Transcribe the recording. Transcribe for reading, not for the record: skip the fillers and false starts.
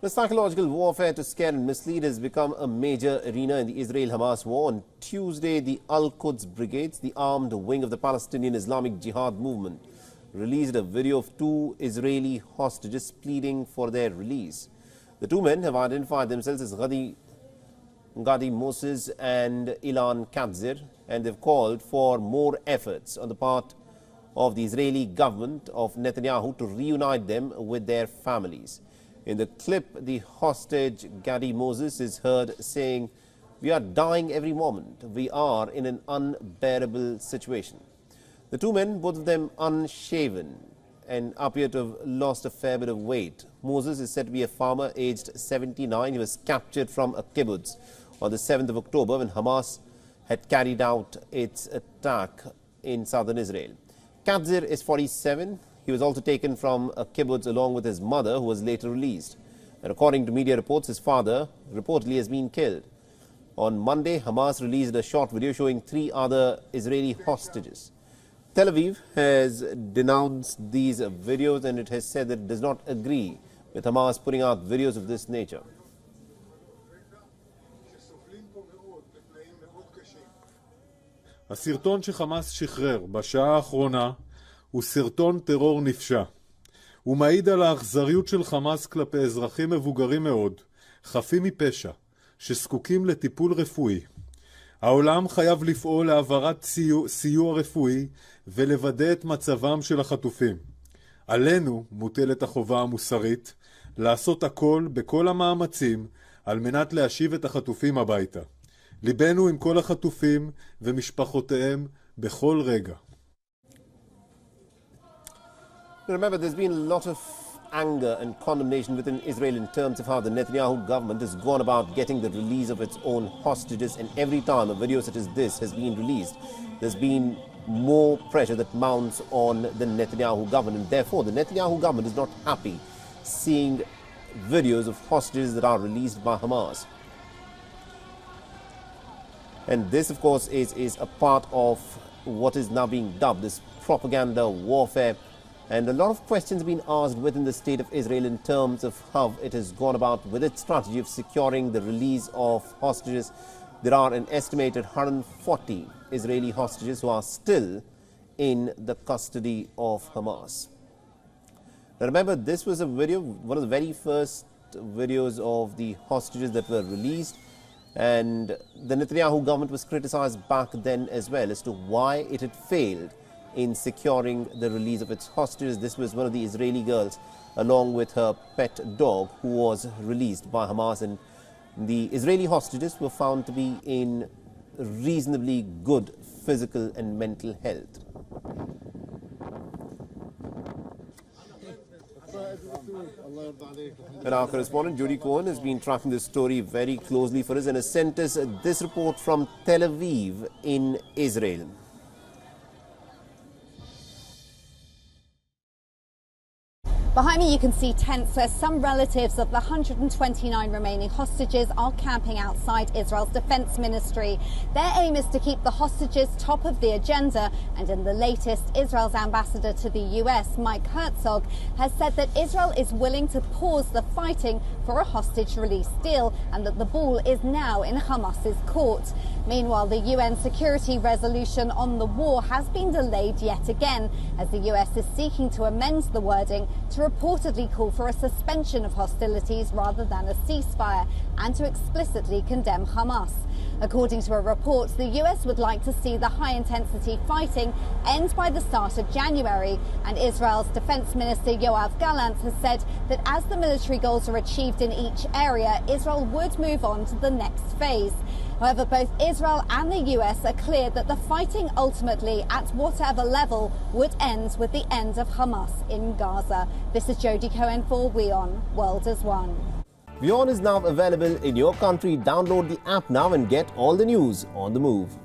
The psychological warfare to scare and mislead has become a major arena in the Israel-Hamas war. On Tuesday, the Al-Quds Brigades, the armed wing of the Palestinian Islamic Jihad movement, released a video of two Israeli hostages pleading for their release. The two men have identified themselves as Gadi Moses and Ilan Katzir, and they've called for more efforts on the part of the Israeli government of Netanyahu to reunite them with their families. In the clip, the hostage Gadi Moses is heard saying, "We are dying every moment. We are in an unbearable situation." The two men, both of them unshaven, and appear to have lost a fair bit of weight. Moses is said to be a farmer aged 79. He was captured from a kibbutz on the 7th of October when Hamas had carried out its attack in southern Israel. Katzir is 47. He was also taken from a kibbutz along with his mother, who was later released. And according to media reports, his father reportedly has been killed. On Monday, Hamas released a short video showing three other Israeli hostages. Tel Aviv has denounced these videos, and it has said that it does not agree with Hamas putting out videos of this nature. הסרטון שחמאס שחרר בשעה האחרונה הוא סרטון טרור נפשע. הוא מעיד על האכזריות של חמאס כלפי אזרחים מבוגרים מאוד, חפים מפשע, שזקוקים לטיפול רפואי. העולם חייב לפעול להעברת סיוע רפואי ולוודא את מצבם של החטופים. עלינו מוטלת החובה המוסרית לעשות הכל בכל המאמצים על מנת להשיב את החטופים הביתה. ליבנו עם כל החטופים ומשפחותיהם בכל רגע. Remember, there's been a lot of anger and condemnation within Israel in terms of how the Netanyahu government has gone about getting the release of its own hostages, and every time a video such as this has been released, there's been more pressure that mounts on the Netanyahu government, and therefore the Netanyahu government is not happy seeing videos of hostages that are released by Hamas. And this, of course, is a part of what is now being dubbed this propaganda warfare. And a lot of questions have been asked within the state of Israel in terms of how it has gone about with its strategy of securing the release of hostages. There are an estimated 140 Israeli hostages who are still in the custody of Hamas. Now remember, this was a video, one of the very first videos of the hostages that were released. And the Netanyahu government was criticized back then as well as to why it had failed in securing the release of its hostages. This was one of the Israeli girls along with her pet dog who was released by Hamas, and the Israeli hostages were found to be in reasonably good physical and mental health. And our correspondent Judy Cohen has been tracking this story very closely for us and has sent us this report from Tel Aviv in Israel. Behind me you can see tents where some relatives of the 129 remaining hostages are camping outside Israel's defense ministry. Their aim is to keep the hostages top of the agenda, and in the latest, Israel's ambassador to the US, Mike Herzog, has said that Israel is willing to pause the fighting for a hostage release deal and that the ball is now in Hamas's court. Meanwhile, the UN security resolution on the war has been delayed yet again as the US is seeking to amend the wording to reportedly call for a suspension of hostilities rather than a ceasefire and to explicitly condemn Hamas. According to a report, the US would like to see the high-intensity fighting end by the start of January, and Israel's Defense Minister Yoav Gallant has said that as the military goals are achieved in each area, Israel would move on to the next phase. However, both Israel and the US are clear that the fighting ultimately, at whatever level, would end with the end of Hamas in Gaza. This is Jodie Cohen for WION World as One. WION is now available in your country. Download the app now and get all the news on the move.